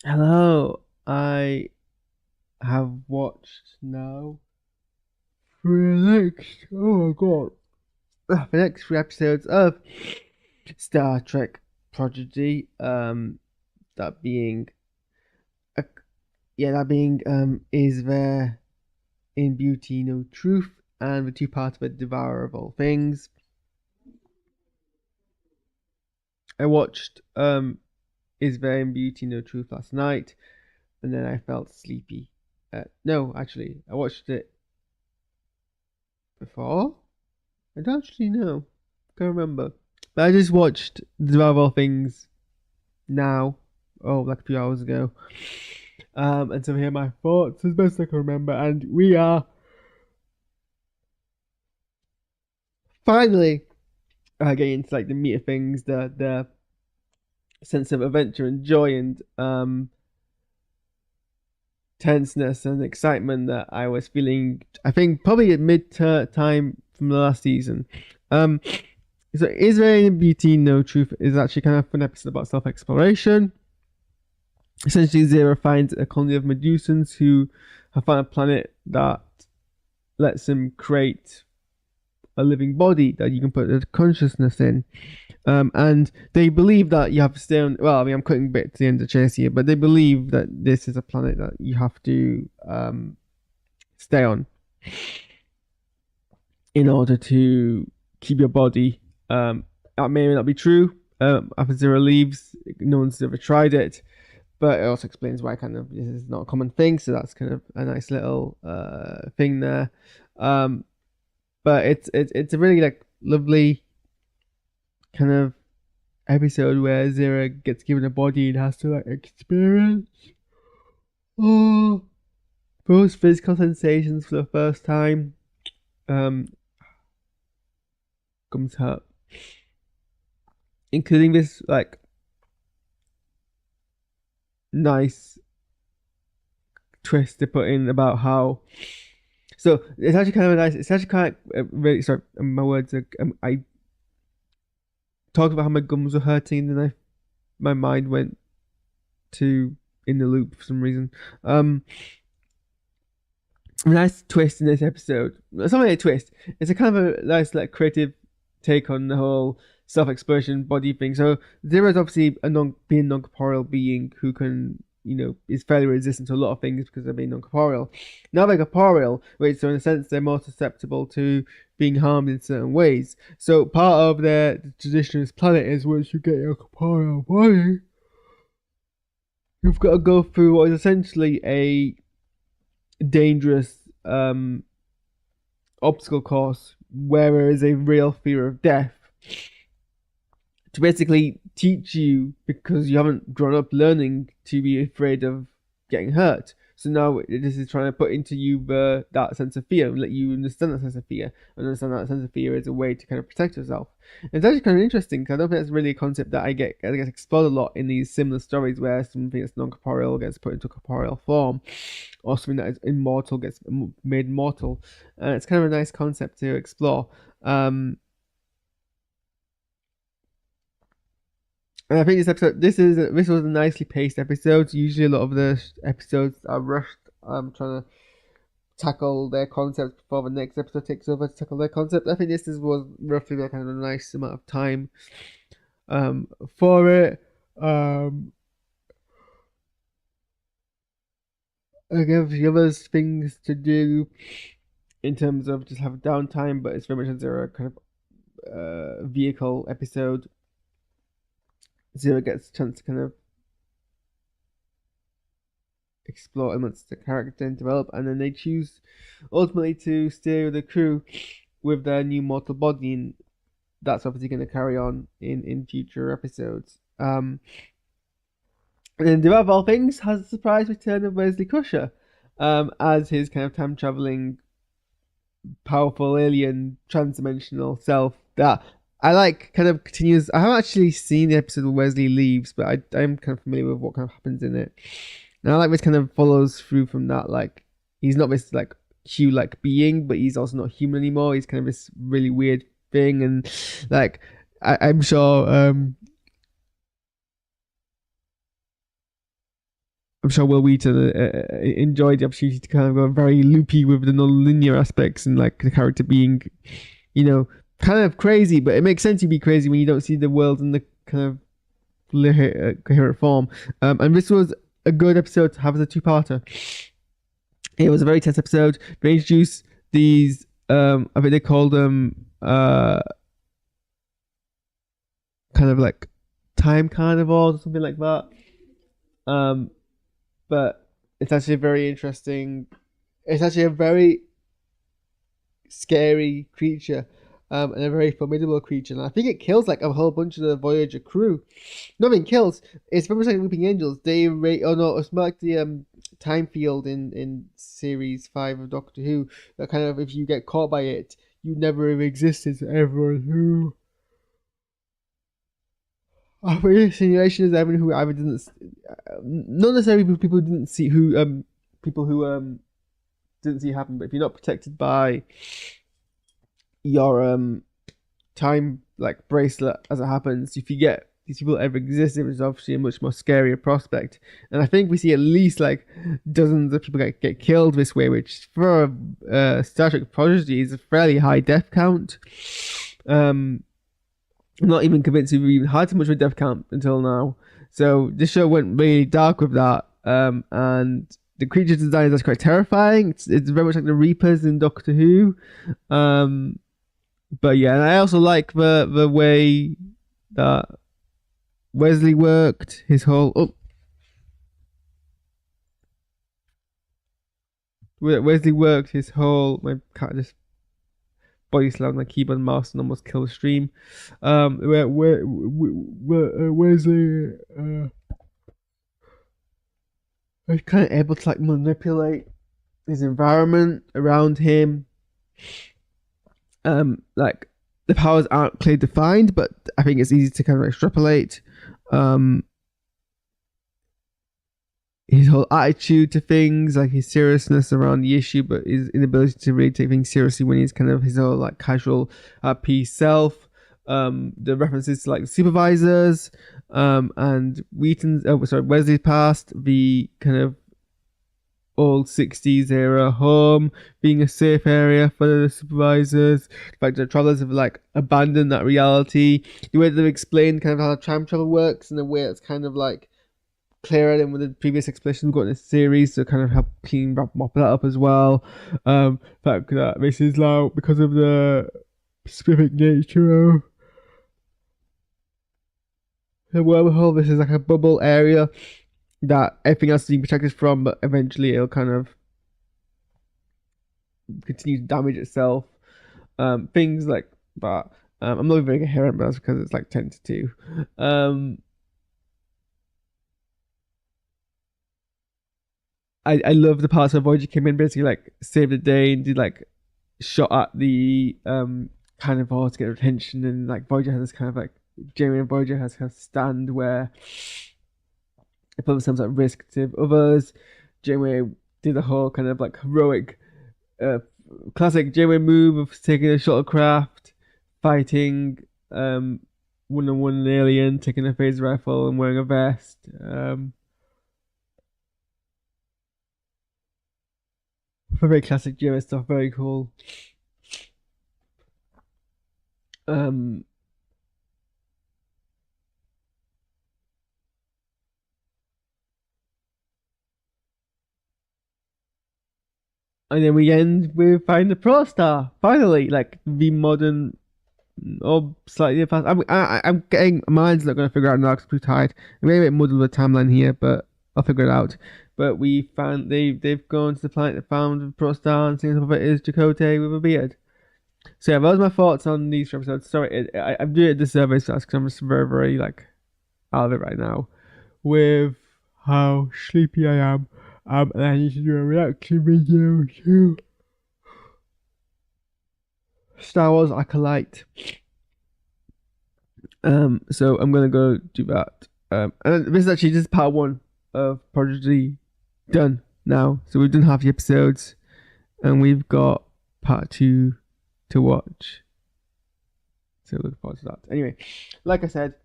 Hello, I have watched now for the next, oh my god, the next three episodes of Star Trek Prodigy. That being, uh, is there in beauty no truth, and the two parts of it, Devour of all things. I watched is there in beauty no truth last night, and then I felt sleepy. No, actually, I watched it before. I don't actually know. Can't remember. But I just watched the Marvel things now. Oh, like a few hours ago. And so here are my thoughts as best I can remember. And we are finally getting into like the meat of things, the sense of adventure and joy and tenseness and excitement that I was feeling. I think probably at mid time from the last season. Um, so is there any beauty, no truth? Is actually kind of a fun episode about self exploration. Essentially, Zero finds a colony of Medusans who have found a planet that lets them create a living body that you can put a consciousness in. And they believe that you have to stay on. Well, I mean, I'm cutting a bit to the end of the chase here, but they believe that this is a planet that you have to stay on in order to keep your body. That may or not be true. After Zero leaves, no one's ever tried it, but it also explains why kind of this is not a common thing. So that's kind of a nice little thing there. But it's a really like lovely kind of episode where Zero gets given a body and has to like experience oh those physical sensations for the first time. Um, comes her, including this like nice twist to put in about how. So it's actually kind of nice. It's actually kind of really sorry. My words are. I talked about how my gums were hurting, and then my mind went to in the loop for some reason. A nice twist in this episode. It's not really a twist. It's a kind of a nice like creative take on the whole self-expression body thing. So Zero is obviously a non-corporeal being who can is fairly resistant to a lot of things because they're being non-corporeal. Now they're corporeal, which so in a sense they're more susceptible to being harmed in certain ways. So part of their tradition of this planet is once you get your corporeal body, you've got to go through what is essentially a dangerous obstacle course where there is a real fear of death to basically teach you because you haven't grown up learning to be afraid of getting hurt. So now this is trying to put into you that sense of fear and let you understand that sense of fear and understand that sense of fear is a way to kind of protect yourself. And it's actually kind of interesting because I don't think that's really a concept that I get explored a lot in these similar stories where something that's non-corporeal gets put into a corporeal form or something that is immortal gets made mortal. And it's kind of a nice concept to explore. And I think this was a nicely paced episode. Usually, a lot of the episodes are rushed. Trying to tackle their concepts before the next episode takes over to tackle their concept. I think was roughly like kind of a nice amount of time for it. Again, the others things to do in terms of just have downtime, but it's very much a Zero kind of vehicle episode. Zero gets a chance to kind of explore elements of the character and develop, and then they choose ultimately to stay with the crew with their new mortal body, and that's obviously going to carry on in future episodes. And then above all things has a surprise return of Wesley Crusher as his kind of time traveling powerful alien trans-dimensional self that I like kind of continues. I haven't actually seen the episode where Wesley leaves, but I'm kind of familiar with what kind of happens in it. And I like this kind of follows through from that. Like he's not this like Q like being, but he's also not human anymore. He's kind of this really weird thing, and like I'm sure I'm sure Will Wheaton enjoyed the opportunity to kind of go very loopy with the non-linear aspects and like the character being, you know, kind of crazy, but it makes sense to be crazy when you don't see the world in the kind of coherent form. And this was a good episode to have as a two-parter. It was a very tense episode. They introduced these, I think they called them kind of like time carnivores or something like that. But it's actually very interesting. It's actually a very scary creature, and a very formidable creature. And I think it kills like a whole bunch of the Voyager crew. Nothing kills. It's very much like Weeping Angels. They it's more like the time field in series 5 of Doctor Who. That kind of, if you get caught by it, you never have existed to everyone who. Insinuation is everyone who either didn't, not necessarily people who didn't see people who didn't see it happen, but if you're not protected by your time like bracelet as it happens, if you get these people ever existed, it's obviously a much more scarier prospect. And I think we see at least like dozens of people get killed this way, which for Star Trek Prodigy is a fairly high death count. I'm not even convinced we've even had too much of a death count until now. So this show went really dark with that. And the creature design is quite terrifying. It's very much like the Reapers in Doctor Who. But yeah, and I also like the way that Wesley worked his whole. Wesley worked his whole. My cat just body slammed my keyboard and mouse and almost killed the stream. Wesley was kind of able to like manipulate his environment around him. Like the powers aren't clearly defined, but I think it's easy to kind of extrapolate. His whole attitude to things, like his seriousness around the issue, but his inability to really take things seriously when he's kind of his whole like casual peace self. The references to like the supervisors, and Wesley's past, the kind of old 60s era home being a safe area for the supervisors. The fact that travelers have like abandoned that reality. The way they've explained kind of how time travel works in a way that's kind of like clearer than with the previous explanations we've got in this series, to kind of help mop that up as well. Fact that this is now, because of the specific nature of the wormhole, this is like a bubble area that everything else is being protected from, but eventually it'll kind of continue to damage itself. Things like that. I'm not very coherent, but that's because it's like 10 to 2. I love the parts where Voyager came in, basically like saved the day and did like shot at the carnivore to get attention, and like Voyager has this kind of like Janeway and Voyager has kind of stand where they put themselves at risk to others. Janeway did a whole kind of like heroic classic Janeway move of taking a shuttlecraft, fighting one-on-one an alien, taking a phaser rifle and wearing a vest. Very classic Janeway stuff, very cool. And then we end with Find the Pro Star. Finally, like the modern or slightly fast. I'm getting, my mind's not going to figure out now because I'm too tired. I'm getting a bit muddled with the timeline here, but I'll figure it out. But we found they've gone to the planet that found the Pro Star, and seeing top of it is Chakotay with a beard. So yeah, those are my thoughts on these episodes. Sorry, I'm doing it a disservice because I'm just very, very like out of it right now with how sleepy I am. And I need to do a reaction video to Star Wars Acolyte. So I'm gonna go do that. And this is actually just part 1 of Prodigy done now. So we've done half the episodes, and we've got part 2 to watch. So look forward to that. Anyway, like I said,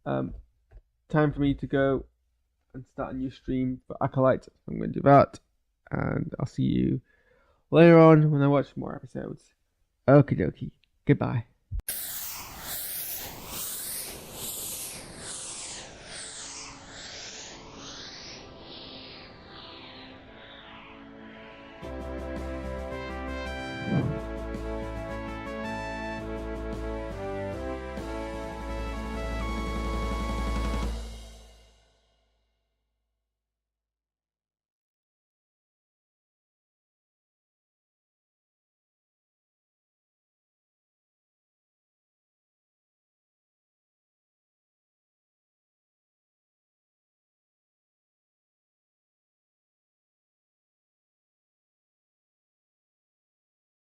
time for me to go and start a new stream for Acolyte. I'm going to do that, and I'll see you later on when I watch more episodes. Okie dokie. Goodbye.